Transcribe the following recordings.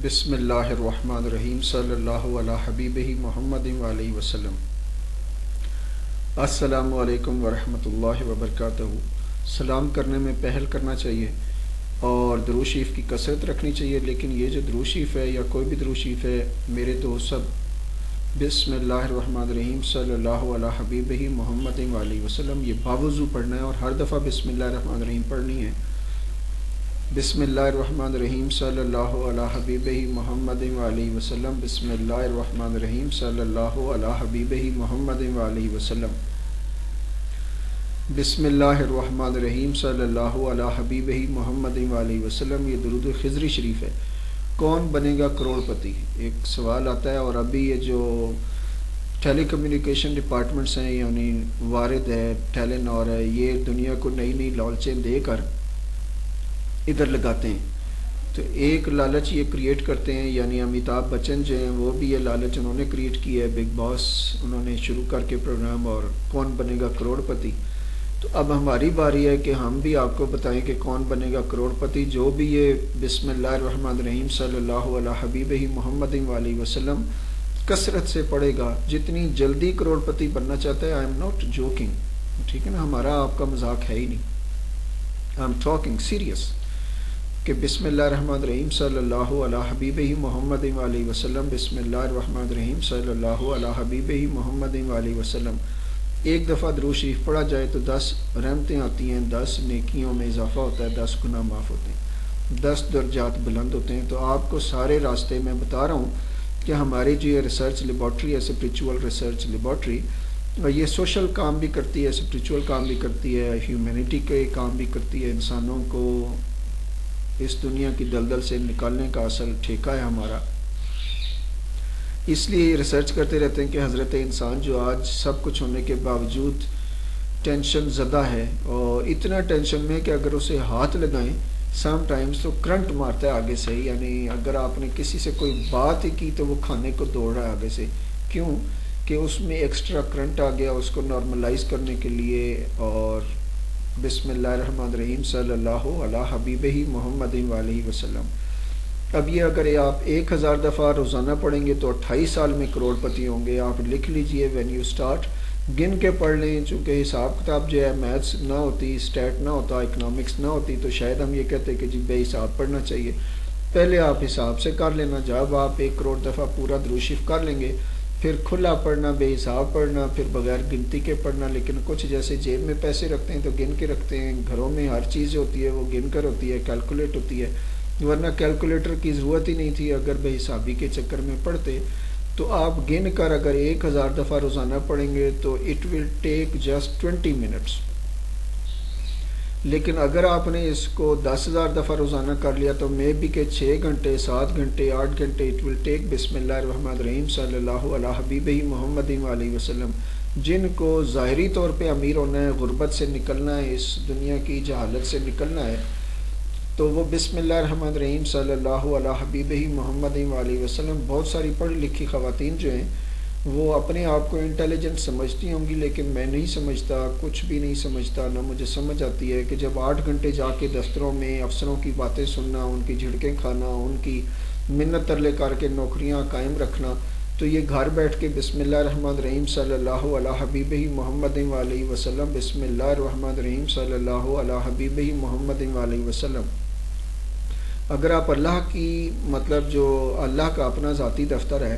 بسم اللہ الرحمن الرحیم صلی اللہ علی حبیبہ محمد علیہ وسلم۔ السلام علیکم ورحمۃ اللہ وبرکاتہ۔ سلام کرنے میں پہل کرنا چاہیے اور درود شریف کی کثرت رکھنی چاہیے، لیکن یہ جو درود شریف ہے یا کوئی بھی درود شریف ہے، میرے دوست سب بسم اللہ الرحمن الرحیم صلی اللہ علی حبیبہ محمد علیہ وسلم یہ باوضو پڑھنا ہے، اور ہر دفعہ بسم اللہ الرحمن الرحیم پڑھنی ہے۔ بسم اللہ الرحمن الرحیم صلی اللہ علی حبیبہ محمد علیہ وسلم۔ بسم اللہ الرحمن الرحیم صلی اللہ علی حبیبہ محمد علیہ وسلم۔ بسم اللہ الرحمن الرحیم صلی اللہ علی حبیبہ محمد علیہ وسلم۔ یہ درود خضری شریف ہے۔ کون بنے گا کروڑ پتی؟ ایک سوال آتا ہے، اور ابھی یہ جو ٹیلی کمیونیکیشن ڈپارٹمنٹس ہیں، یعنی وارد ہے، ٹیلی نور ہے، یہ دنیا کو نئی نئی لالچیں دے کر ادھر لگاتے ہیں۔ تو ایک لالچ یہ کریٹ کرتے ہیں، یعنی امیتابھ بچن جو ہیں وہ بھی یہ لالچ انہوں نے کریٹ کی ہے، بگ باس انہوں نے شروع کر کے پروگرام، اور کون بنے گا کروڑ پتی۔ تو اب ہماری باری ہے کہ ہم بھی آپ کو بتائیں کہ کون بنے گا کروڑ پتی۔ جو بھی یہ بسم اللہ الرحمن الرحیم صلی اللہ علی حبیبہ محمد علیہ وسلم کثرت سے پڑھے گا، جتنی جلدی کروڑ پتی بننا چاہتا ہے، آئی ایم ناٹ جوکنگ، ٹھیک ہے نا، ہمارا آپ کا مذاق ہے ہی نہیں، آئی ایم ٹاکنگ سیریس، کہ بسم اللہ الرحمن الرحیم صلی اللہ علی حبیبہ محمد علیہ وسلم، بسم اللہ الرحمن الرحیم صلی اللہ علی حبیبہ محمد علیہ وسلم۔ ایک دفعہ درود شریف پڑھا جائے تو 10 رحمتیں آتی ہیں، 10 نیکیوں میں اضافہ ہوتا ہے، 10 گناہ معاف ہوتے ہیں، 10 درجات بلند ہوتے ہیں۔ تو آپ کو سارے راستے میں بتا رہا ہوں کہ ہماری جو یہ ریسرچ لیبارٹری ہے، اسپریچول ریسرچ لیبارٹری، اور یہ سوشل کام بھی کرتی ہے، اسپریچول کام بھی کرتی ہے، ہیومینٹی کے کام بھی کرتی ہے، انسانوں کو اس دنیا کی دلدل سے نکالنے کا اصل ٹھیکہ ہے ہمارا۔ اس لیے ریسرچ کرتے رہتے ہیں کہ حضرت انسان جو آج سب کچھ ہونے کے باوجود ٹینشن زدہ ہے، اور اتنا ٹینشن میں کہ اگر اسے ہاتھ لگائیں سم ٹائمز تو کرنٹ مارتا ہے آگے سے، یعنی اگر آپ نے کسی سے کوئی بات ہی کی تو وہ کھانے کو دوڑ رہا ہے آگے سے، کیوں کہ اس میں ایکسٹرا کرنٹ آ گیا اس کو نارملائز کرنے کے لیے۔ اور بسم اللہ الرحمن الرحیم صلی اللہ علی حبیبہ محمد علیہ وسلم، اب یہ اگر آپ 1000 دفعہ روزانہ پڑھیں گے تو 28 سال میں کروڑ پتی ہوں گے۔ آپ لکھ لیجئے، وین یو اسٹارٹ گن کے پڑھ لیں، چونکہ حساب کتاب جو ہے میتھس نہ ہوتی، اسٹیٹ نہ ہوتا، اکنامکس نہ ہوتی، تو شاید ہم یہ کہتے کہ جی بے حساب پڑھنا چاہیے۔ پہلے آپ حساب سے کر لینا، جب آپ 1 کروڑ دفعہ پورا درود شریف کر لیں گے، پھر کھلا پڑھنا، بے حساب پڑھنا، پھر بغیر گنتی کے پڑھنا۔ لیکن کچھ جیسے جیب میں پیسے رکھتے ہیں تو گن کے رکھتے ہیں، گھروں میں ہر چیز ہوتی ہے وہ گن کر ہوتی ہے، کیلکولیٹ ہوتی ہے، ورنہ کیلکولیٹر کی ضرورت ہی نہیں تھی اگر بے حسابی کے چکر میں پڑھتے۔ تو آپ گن کر اگر 1000 دفعہ روزانہ پڑھیں گے تو it will take just 20 minutes, لیکن اگر آپ نے اس کو 10,000 دفعہ روزانہ کر لیا تو مے بی کہ 6 گھنٹے، 7 گھنٹے، 8 گھنٹے اٹ ول ٹیک۔ بسم اللہ الرحمن الرحیم صلی اللہ علی حبیبہ محمد علیہ وسلم۔ جن کو ظاہری طور پہ امیر ہونا ہے، غربت سے نکلنا ہے، اس دنیا کی جہالت سے نکلنا ہے، تو وہ بسم اللہ الرحمن الرحیم صلی اللہ علی حبیبہ محمد علیہ وسلم۔ بہت ساری پڑھی لکھی خواتین جو ہیں وہ اپنے آپ کو انٹیلیجنٹ سمجھتی ہوں گی، لیکن میں نہیں سمجھتا، کچھ بھی نہیں سمجھتا، نہ مجھے سمجھ آتی ہے کہ جب 8 گھنٹے جا کے دفتروں میں افسروں کی باتیں سننا، ان کی جھڑکیں کھانا، ان کی منت ترلے کر کے نوکریاں قائم رکھنا، تو یہ گھر بیٹھ کے بسم اللہ الرحمن الرحیم صلی اللہ علی حبیبہ محمد علیہ وسلم، بسم اللہ الرحمن الرحیم صلی اللہ علی حبیبہ محمد علیہ وسلم۔ اگر آپ اللہ کی مطلب جو اللہ کا اپنا ذاتی دفتر ہے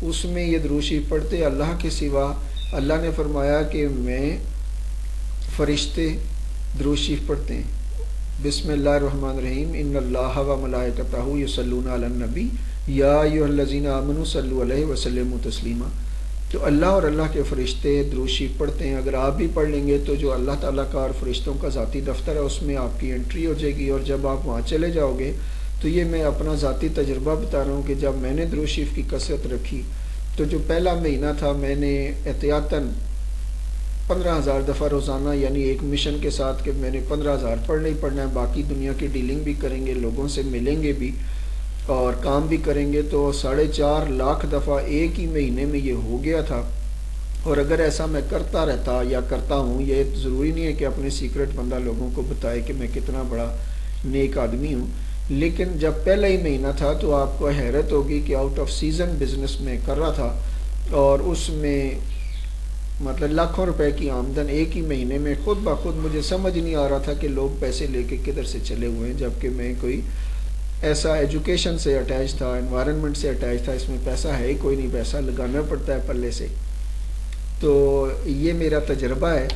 اس میں یہ درود شریف پڑھتے، اللہ کے سوا اللہ نے فرمایا کہ میں فرشتے درود شریف پڑھتے ہیں، بسم اللہ الرحمن الرحیم ان اللہ و ملائکتہ یصلون علی النبی یا ایھا الذین آمنوا صلوا علیہ وسلموا تسلیما۔ تو اللہ اور اللہ کے فرشتے درود شریف پڑھتے ہیں۔ اگر آپ بھی پڑھ لیں گے تو جو اللہ تعالیٰ کا اور فرشتوں کا ذاتی دفتر ہے اس میں آپ کی انٹری ہو جائے گی، اور جب آپ وہاں چلے جاؤ گے تو یہ میں اپنا ذاتی تجربہ بتا رہا ہوں کہ جب میں نے درود شریف کی کثرت رکھی تو جو پہلا مہینہ تھا میں نے احتیاطاً 15,000 دفعہ روزانہ، یعنی ایک مشن کے ساتھ کہ میں نے 15,000 پڑھنا ہی پڑھنا ہے، باقی دنیا کی ڈیلنگ بھی کریں گے، لوگوں سے ملیں گے بھی اور کام بھی کریں گے، تو 4.5 لاکھ دفعہ ایک ہی مہینے میں یہ ہو گیا تھا۔ اور اگر ایسا میں کرتا رہتا یا کرتا ہوں، یہ ضروری نہیں ہے کہ اپنے سیکرٹ بندہ لوگوں کو بتائے کہ میں کتنا بڑا نیک آدمی ہوں، لیکن جب پہلا ہی مہینہ تھا تو آپ کو حیرت ہوگی کہ آؤٹ آف سیزن بزنس میں کر رہا تھا، اور اس میں مطلب لاکھوں روپے کی آمدن ایک ہی مہینے میں خود بخود. مجھے سمجھ نہیں آ رہا تھا کہ لوگ پیسے لے کے کدھر سے چلے ہوئے ہیں، جبکہ میں کوئی ایسا ایجوکیشن سے اٹیچ تھا، انوائرمنٹ سے اٹیچ تھا، اس میں پیسہ ہے ہی کوئی نہیں، پیسہ لگانا پڑتا ہے پلے سے. تو یہ میرا تجربہ ہے،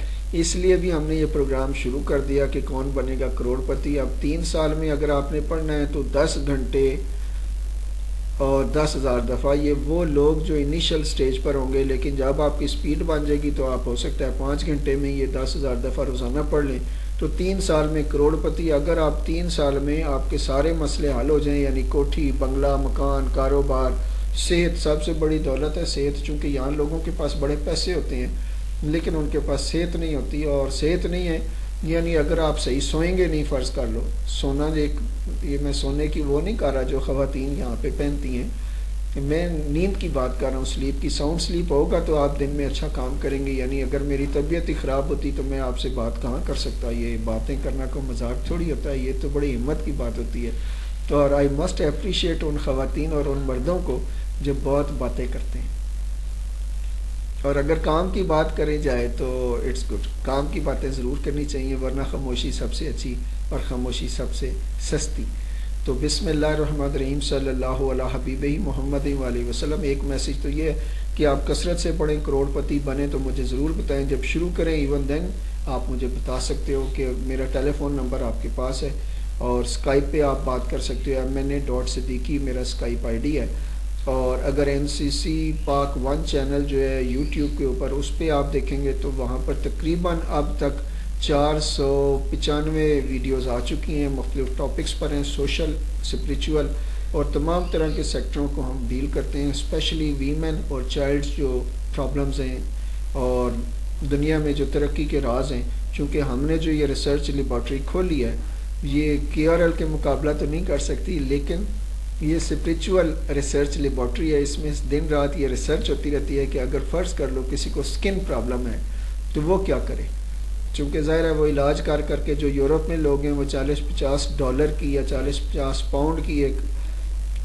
اس لیے بھی ہم نے یہ پروگرام شروع کر دیا کہ کون بنے گا کروڑ پتی. اب 3 سال میں اگر آپ نے پڑھنا ہے تو 10 گھنٹے اور 10,000 دفعہ. یہ وہ لوگ جو انیشل سٹیج پر ہوں گے، لیکن جب آپ کی سپیڈ بن جائے گی تو آپ ہو سکتا ہے 5 گھنٹے میں یہ 10,000 دفعہ روزانہ پڑھ لیں تو 3 سال میں کروڑ پتی. اگر آپ 3 سال میں آپ کے سارے مسئلے حل ہو جائیں، یعنی کوٹھی، بنگلہ، مکان، کاروبار، صحت سب سے بڑی دولت ہے صحت، چونکہ یہاں لوگوں کے پاس بڑے پیسے ہوتے ہیں لیکن ان کے پاس صحت نہیں ہوتی، اور صحت نہیں ہے یعنی اگر آپ صحیح سوئیں گے نہیں، فرض کر لو سونا، یہ میں سونے کی وہ نہیں کر رہا جو خواتین یہاں پہ پہنتی ہیں، میں نیند کی بات کر رہا ہوں، سلیپ کی. ساؤنڈ سلیپ ہوگا تو آپ دن میں اچھا کام کریں گے. یعنی اگر میری طبیعت ہی خراب ہوتی تو میں آپ سے بات کہاں کر سکتا. یہ باتیں کرنا کوئی مذاق تھوڑی ہوتا ہے، یہ تو بڑی ہمت کی بات ہوتی ہے. تو اور آئی مسٹ اپریشیٹ ان خواتین اور ان مردوں کو جو بہت باتیں کرتے ہیں. اور اگر کام کی بات کریں جائے تو اٹس گڈ، کام کی باتیں ضرور کرنی چاہیے، ورنہ خاموشی سب سے اچھی اور خاموشی سب سے سستی. تو بسم اللہ الرحمن الرحیم صلی اللہ علیہ حبیبہ محمد علیہ وسلم. ایک میسج تو یہ ہے کہ آپ کثرت سے پڑھیں، کروڑ پتی بنیں تو مجھے ضرور بتائیں. جب شروع کریں ایون دین آپ مجھے بتا سکتے ہو کہ میرا ٹیلی فون نمبر آپ کے پاس ہے، اور اسکائپ پہ آپ بات کر سکتے ہو. MNA.Siddiqui میرا اسکائپ ID ہے. اور اگر NCC پاک 1 چینل جو ہے یوٹیوب کے اوپر، اس پہ آپ دیکھیں گے تو وہاں پر تقریباً اب تک 495 ویڈیوز آ چکی ہیں، مختلف ٹاپکس پر ہیں، سوشل، اسپریچول اور تمام طرح کے سیکٹروں کو ہم ڈیل کرتے ہیں، اسپیشلی ویمن اور چائلڈز جو پرابلمز ہیں اور دنیا میں جو ترقی کے راز ہیں. چونکہ ہم نے جو یہ ریسرچ لیبارٹری کھولی ہے، یہ KRL کے مقابلہ تو نہیں کر سکتی، لیکن یہ اسپریچول ریسرچ لیبارٹری ہے. اس میں دن رات یہ ریسرچ ہوتی رہتی ہے کہ اگر فرض کر لو کسی کو سکن پرابلم ہے تو وہ کیا کرے. چونکہ ظاہر ہے وہ علاج کر کے جو یورپ میں لوگ ہیں وہ $40-50 کی یا $40-50 کی ایک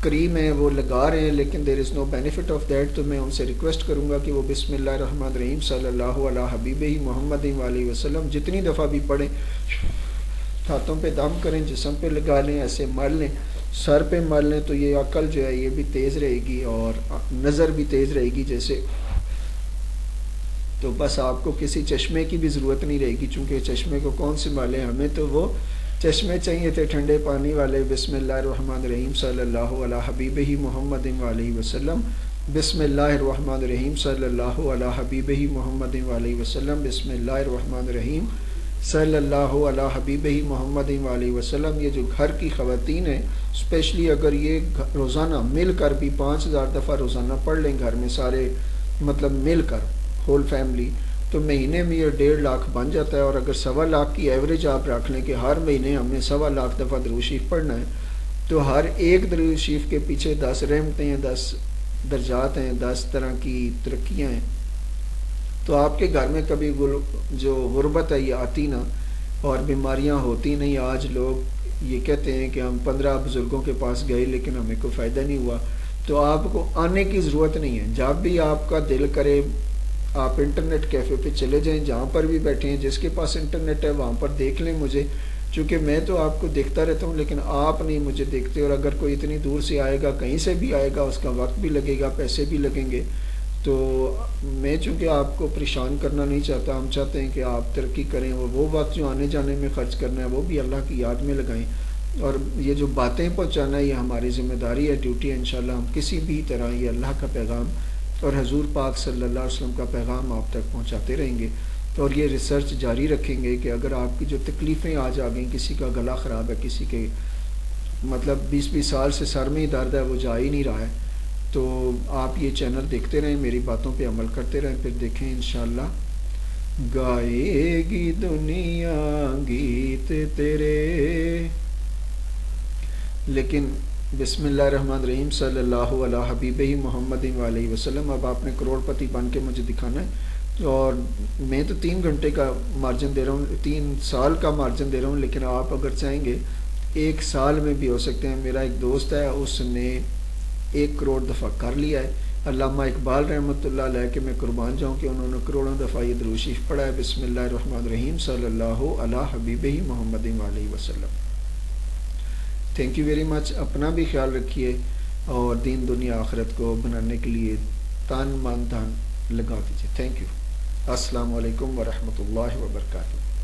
کریم ہے وہ لگا رہے ہیں، لیکن دیر از نو بینیفٹ آف دیٹ. تو میں ان سے ریکویسٹ کروں گا کہ وہ بسم اللہ الرحمن الرحیم صلی اللہ علیہ حبیبہ محمد علیہ وسلم جتنی دفعہ بھی پڑھیں، ہاتھوں پہ دم کریں، جسم پہ لگا لیں، ایسے مر لیں، سر پہ مر لیں، تو یہ عقل جو ہے یہ بھی تیز رہے گی اور نظر بھی تیز رہے گی جیسے. تو بس آپ کو کسی چشمے کی بھی ضرورت نہیں رہے گی، چونکہ چشمے کو کون سنبھالے، ہمیں تو وہ چشمے چاہیے تھے ٹھنڈے پانی والے. بسم اللہ الرحمن الرحیم صلی اللہ علیہ حبیبہ محمد علیہ وسلم. بسم اللہ الرحمن الرحیم صلی اللہ علیہ حبیبہ محمد علیہ وسلم. بسم اللہ الرحمن الرحیم صلی اللہ علیہ حبیبہ محمد علیہ وسلم. یہ جو گھر کی خواتین ہیں، اسپیشلی اگر یہ روزانہ مل کر بھی 5,000 دفعہ روزانہ پڑھ لیں گھر میں سارے، مطلب مل کر ہول فیملی، تو مہینے میں یہ 1.5 لاکھ بن جاتا ہے. اور اگر 1.25 لاکھ کی ایوریج آپ رکھ لیں کہ ہر مہینے ہم نے 1.25 لاکھ دفعہ درود شریف پڑھنا ہے، تو ہر ایک درود شریف کے پیچھے 10 رحمتیں ہیں، 10 درجات ہیں، 10 طرح کی ترقیاں ہیں. تو آپ کے گھر میں کبھی جو غربت ہے یہ آتی نہ، اور بیماریاں ہوتی نہیں. آج لوگ یہ کہتے ہیں کہ ہم 15 بزرگوں کے پاس گئے لیکن ہمیں کوئی فائدہ نہیں ہوا. تو آپ کو آنے کی ضرورت نہیں ہے. جب بھی آپ کا دل کرے آپ انٹرنیٹ کیفے پہ چلے جائیں، جہاں پر بھی بیٹھے ہیں، جس کے پاس انٹرنیٹ ہے وہاں پر دیکھ لیں مجھے، چونکہ میں تو آپ کو دیکھتا رہتا ہوں لیکن آپ نہیں مجھے دیکھتے. اور اگر کوئی اتنی دور سے آئے گا، کہیں سے بھی آئے گا، اس کا وقت بھی لگے گا، پیسے بھی لگیں گے. تو میں چونکہ آپ کو پریشان کرنا نہیں چاہتا، ہم چاہتے ہیں کہ آپ ترقی کریں، اور وہ وقت جو آنے جانے میں خرچ کرنا ہے وہ بھی اللہ کی یاد میں لگائیں. اور یہ جو باتیں پہنچانا ہے یہ ہماری ذمہ داری ہے، ڈیوٹی ہے. انشاءاللہ ہم کسی بھی طرح یہ اللہ کا پیغام اور حضور پاک صلی اللہ علیہ وسلم کا پیغام آپ تک پہنچاتے رہیں گے. اور یہ ریسرچ جاری رکھیں گے کہ اگر آپ کی جو تکلیفیں آج آ گئیں، کسی کا گلا خراب ہے، کسی کے مطلب 20 سال سے سر میں ہی درد ہے، وہ جا ہی نہیں رہا ہے، تو آپ یہ چینل دیکھتے رہیں، میری باتوں پہ عمل کرتے رہیں، پھر دیکھیں انشاءاللہ گائے گی دنیا گیت تیرے. لیکن بسم اللہ الرحمن الرحیم صلی اللہ علیہ حبیبہ محمد علیہ وسلم. اب آپ نے کروڑ پتی بن کے مجھے دکھانا ہے، اور میں تو 3 گھنٹے کا مارجن دے رہا ہوں، 3 سال کا مارجن دے رہا ہوں، لیکن آپ اگر چاہیں گے ایک سال میں بھی ہو سکتے ہیں. میرا ایک دوست ہے اس نے 1 کروڑ دفعہ کر لیا ہے. علامہ اقبال رحمۃ اللہ علیہ کے میں قربان جاؤں کہ انہوں نے کروڑوں دفعہ یہ درود شریف پڑھا ہے. بسم اللہ الرحمن الرحیم صلی اللہ علی حبیبہ محمد علیہ وسلم. Thank you very much. اپنا بھی خیال رکھیے اور دین دنیا آخرت کو بنانے کے لیے تن من دھن لگا دیجیے. Thank you. السلام علیکم ورحمۃ اللہ وبرکاتہ.